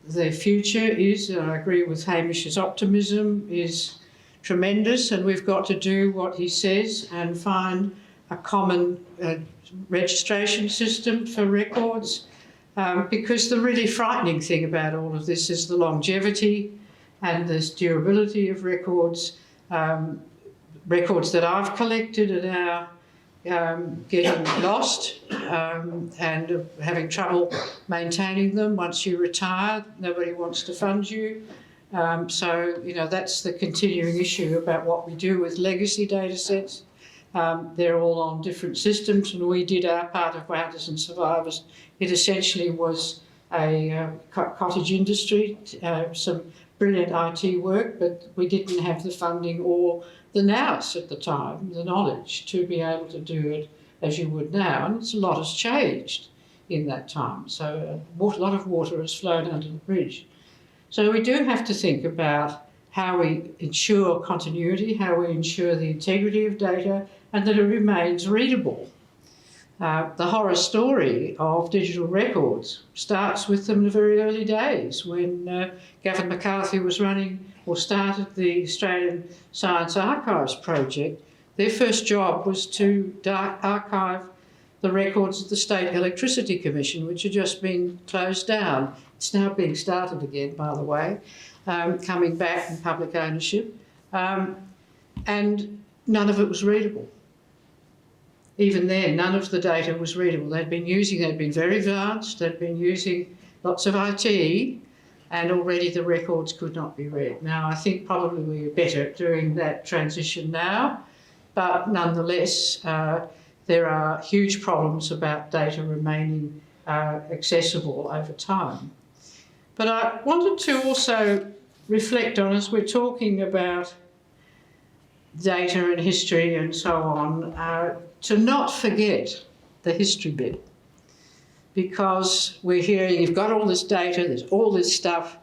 the future is, and I agree with Hamish's optimism, is tremendous, and we've got to do what he says and find a common registration system for records, because the really frightening thing about all of this is the longevity and this durability of records. Records that I've collected are now getting lost and having trouble maintaining them. Once you retire, nobody wants to fund you. So, you know, that's the continuing issue about what we do with legacy data sets. They're all on different systems, and we did our part of Writers and Survivors. It essentially was a cottage industry, some brilliant IT work, but we didn't have the funding or the nous at the time, the knowledge to be able to do it as you would now. And a lot has changed in that time. So a lot of water has flown under the bridge. So we do have to think about how we ensure continuity, how we ensure the integrity of data, and that it remains readable. The horror story of digital records starts with them in the very early days when Gavin McCarthy was running or started the Australian Science Archives project. Their first job was to archive the records of the State Electricity Commission, which had just been closed down. It's now being started again, by the way, coming back in public ownership. And none of it was readable. Even then, none of the data was readable. They'd been very advanced, they'd been using lots of IT, and already the records could not be read. Now, I think probably we're better at doing that transition now, but nonetheless, there are huge problems about data remaining accessible over time. But I wanted to also reflect on, as we're talking about data and history and so on, to not forget the history bit. Because we're hearing, you've got all this data, there's all this stuff,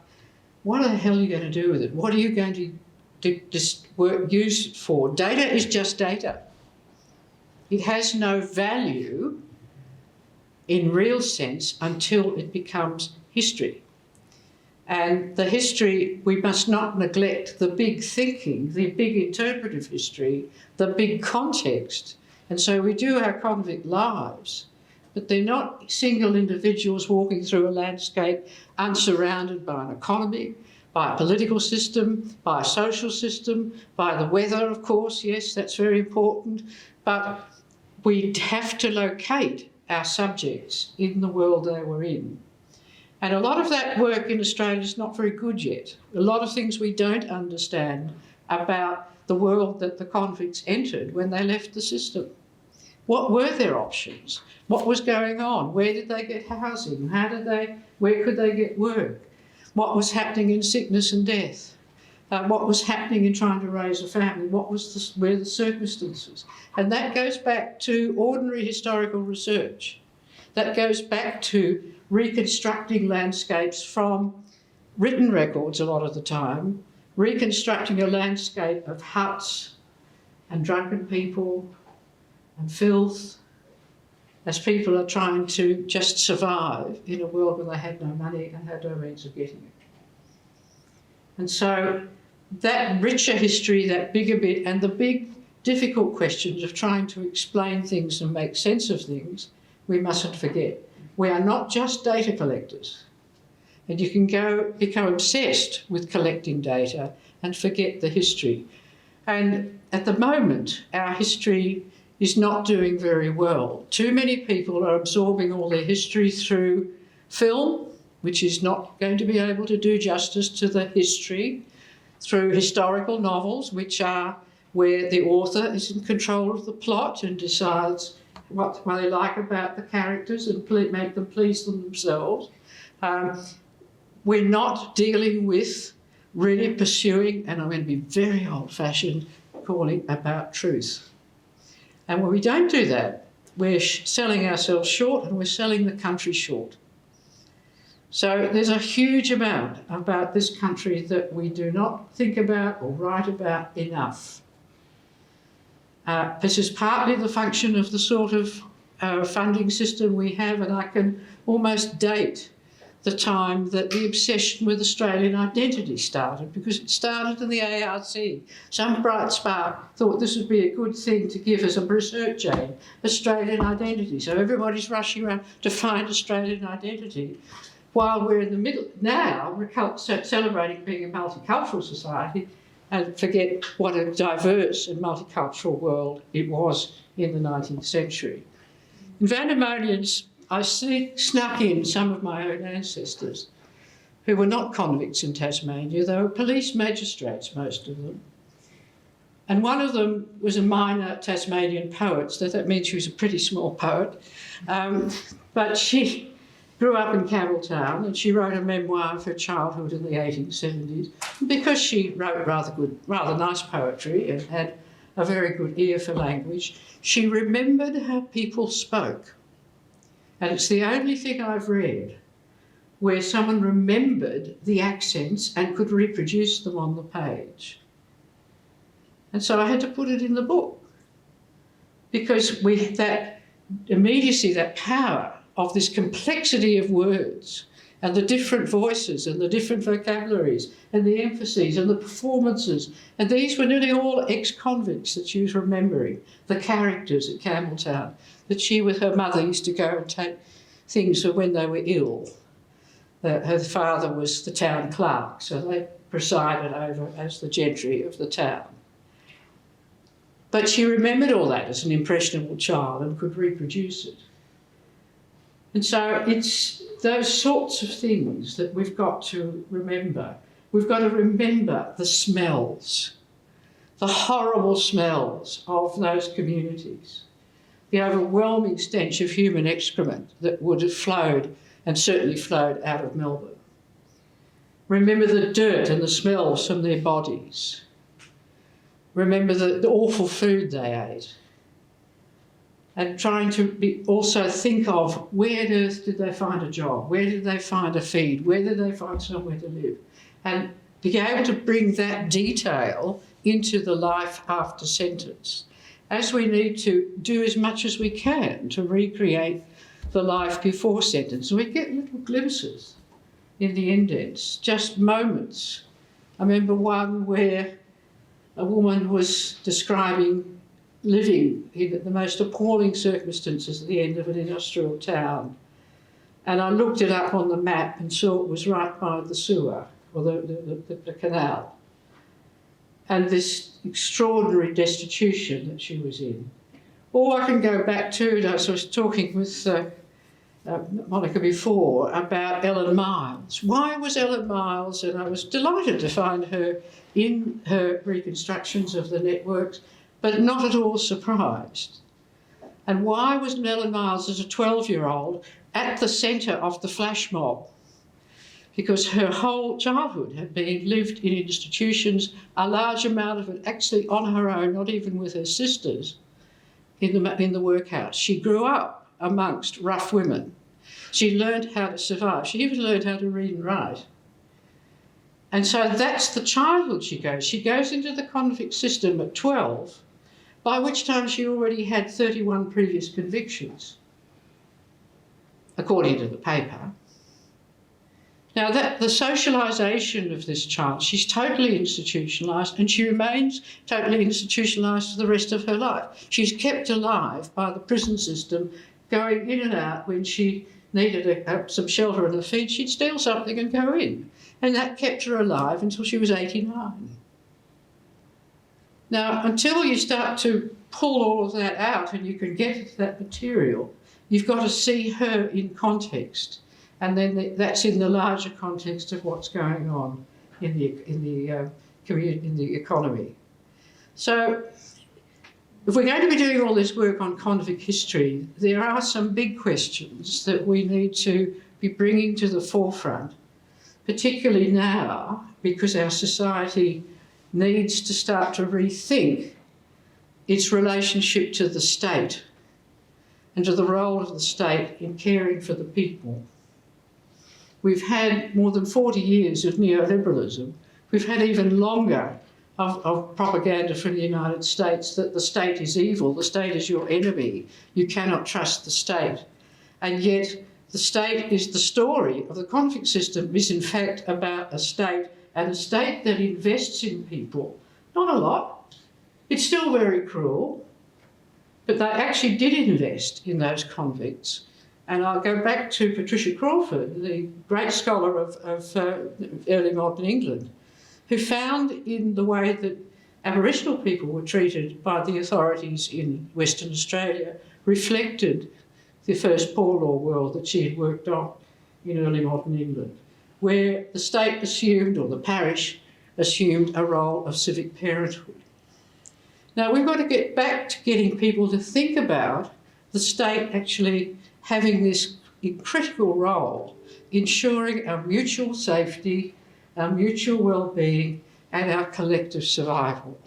what the hell are you going to do with it? What are you going to use it for? Data is just data. It has no value in real sense until it becomes history. And the history, we must not neglect the big thinking, the big interpretive history, the big context. And so we do our convict lives, but they're not single individuals walking through a landscape unsurrounded by an economy, by a political system, by a social system, by the weather, of course, yes, that's very important. But we have to locate our subjects in the world they were in. And a lot of that work in Australia is not very good yet. A lot of things we don't understand about the world that the convicts entered when they left the system. What were their options? What was going on? Where did they get housing? Where could they get work? What was happening in sickness and death? What was happening in trying to raise a family? Were the circumstances? And that goes back to ordinary historical research. That goes back to reconstructing landscapes from written records a lot of the time, reconstructing a landscape of huts and drunken people and filth as people are trying to just survive in a world where they had no money and had no means of getting it. And so that richer history, that bigger bit, and the big difficult questions of trying to explain things and make sense of things, we mustn't forget. We are not just data collectors. And you can become obsessed with collecting data and forget the history. And at the moment, our history is not doing very well. Too many people are absorbing all their history through film, which is not going to be able to do justice to the history, through historical novels, which are where the author is in control of the plot and decides what they like about the characters and make them please themselves. We're not dealing with really pursuing, and I'm going to be very old-fashioned, calling about truth. And when we don't do that, we're selling ourselves short and we're selling the country short. So there's a huge amount about this country that we do not think about or write about enough. This is partly the function of the sort of funding system we have, and I can almost date the time that the obsession with Australian identity started, because it started in the ARC. Some bright spark thought this would be a good thing to give as a research aid, Australian identity. So everybody's rushing around to find Australian identity, while we're in the middle now, we're celebrating being a multicultural society, and forget what a diverse and multicultural world it was in the 19th century. In Vandemonians, I snuck in some of my own ancestors who were not convicts in Tasmania. They were police magistrates, most of them. And one of them was a minor Tasmanian poet, so that means she was a pretty small poet. But she grew up in Campbelltown, and she wrote a memoir of her childhood in the 1870s. Because she wrote rather nice poetry and had a very good ear for language, she remembered how people spoke. And it's the only thing I've read where someone remembered the accents and could reproduce them on the page. And so I had to put it in the book, because with that immediacy, that power of this complexity of words and the different voices and the different vocabularies and the emphases and the performances, and these were nearly all ex-convicts that she was remembering, the characters at Campbelltown, that she with her mother used to go and take things for when they were ill. Her father was the town clerk, so they presided over as the gentry of the town. But she remembered all that as an impressionable child and could reproduce it. And so it's those sorts of things that we've got to remember. We've got to remember the smells, the horrible smells of those communities, the overwhelming stench of human excrement that would have flowed and certainly flowed out of Melbourne. Remember the dirt and the smells from their bodies. Remember the awful food they ate. And trying to also think of where on earth did they find a job? Where did they find a feed? Where did they find somewhere to live? And be able to bring that detail into the life after sentence, as we need to do as much as we can to recreate the life before sentence. We get little glimpses in the indents, just moments. I remember one where a woman was describing living in the most appalling circumstances at the end of an industrial town. And I looked it up on the map and saw it was right by the sewer, or the canal. And this extraordinary destitution that she was in. Or I can go back to, I was talking with Monica before about Ellen Miles. Why was Ellen Miles, and I was delighted to find her in her reconstructions of the networks, but not at all surprised. And why was Ellen Miles, as a 12-year-old, at the centre of the flash mob? Because her whole childhood had been lived in institutions, a large amount of it actually on her own, not even with her sisters, in the workhouse. She grew up amongst rough women. She learned how to survive. She even learned how to read and write. And so that's the childhood she goes. She goes into the convict system at 12, by which time she already had 31 previous convictions, according to the paper. Now, the socialisation of this child, she's totally institutionalised, and she remains totally institutionalised for the rest of her life. She's kept alive by the prison system, going in and out. When she needed some shelter and a feed, she'd steal something and go in. And that kept her alive until she was 89. Now, until you start to pull all of that out and you can get that material, you've got to see her in context. And then that's in the larger context of what's going on in the economy. So if we're going to be doing all this work on convict history, there are some big questions that we need to be bringing to the forefront, particularly now, because our society needs to start to rethink its relationship to the state and to the role of the state in caring for the people. We've had more than 40 years of neoliberalism. We've had even longer of propaganda from the United States that the state is evil, the state is your enemy, you cannot trust the state. And yet the state is the story of the convict system is in fact about a state, and a state that invests in people. Not a lot. It's still very cruel, but they actually did invest in those convicts. And I'll go back to Patricia Crawford, the great scholar of early modern England, who found in the way that Aboriginal people were treated by the authorities in Western Australia reflected the first poor law world that she had worked on in early modern England, where the state assumed, or the parish assumed, a role of civic parenthood. Now, we've got to get back to getting people to think about the state actually having this critical role, ensuring our mutual safety, our mutual well-being, and our collective survival.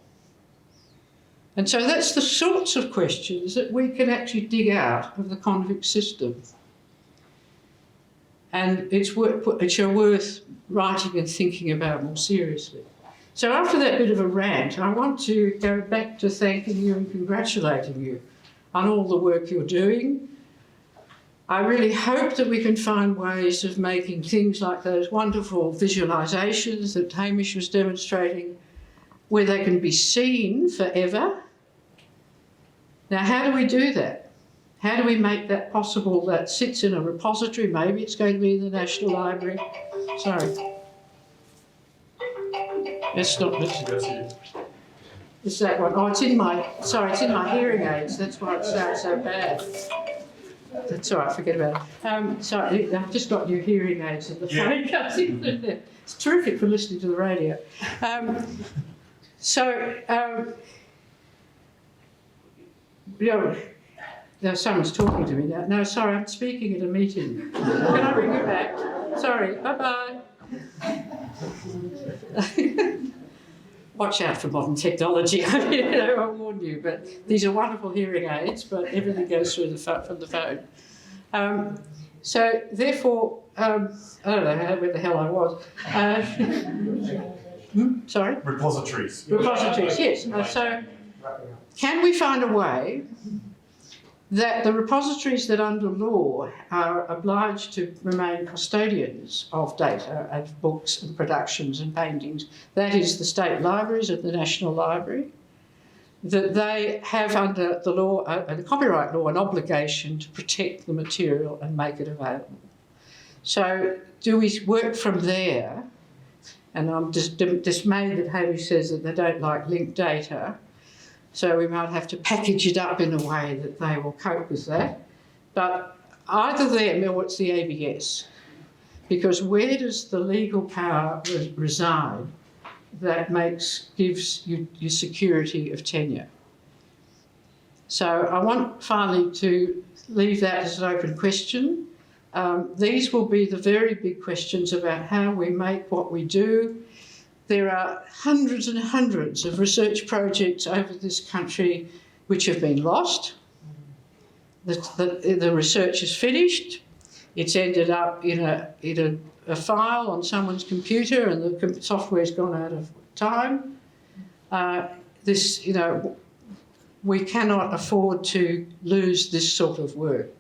And so that's the sorts of questions that we can actually dig out of the convict system. And it's worth writing and thinking about more seriously. So after that bit of a rant, I want to go back to thanking you and congratulating you on all the work you're doing. I really hope that we can find ways of making things like those wonderful visualisations that Hamish was demonstrating, where they can be seen forever. Now, how do we do that? How do we make that possible? That sits in a repository. Maybe it's going to be in the National Library. Sorry. It's not this. It's that one. Oh, it's in my hearing aids. That's why it sounds so bad. That's all right, forget about it. Sorry, I've just got new hearing aids and the phone comes in there. It's terrific for listening to the radio. Now someone's talking to me now. No, sorry, I'm speaking at a meeting. Can I bring you back? Sorry, bye-bye. Watch out for modern technology. I mean, I warn you, but these are wonderful hearing aids, but everything goes through from the phone. So therefore, I don't know where the hell I was. Sorry? Repositories. Repositories, yes. So can we find a way that the repositories that under law are obliged to remain custodians of data, of books and productions and paintings, that is the state libraries and the National Library, that they have under the law, the copyright law, an obligation to protect the material and make it available. So do we work from there? And I'm just dismayed that Hamish says that they don't like linked data. So we might have to package it up in a way that they will cope with that. But either them or it's the ABS. Because where does the legal power reside that gives you security of tenure? So I want finally to leave that as an open question. These will be the very big questions about how we make what we do. There are hundreds and hundreds of research projects over this country which have been lost. The research is finished. It's ended up in a file on someone's computer, and the software's gone out of time. We cannot afford to lose this sort of work.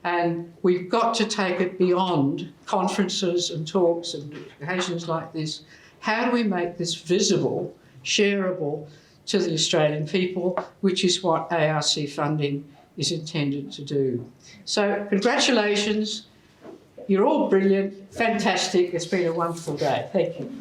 And we've got to take it beyond conferences and talks and occasions like this. How do we make this visible, shareable to the Australian people, which is what ARC funding is intended to do. So congratulations. You're all brilliant, fantastic. It's been a wonderful day. Thank you.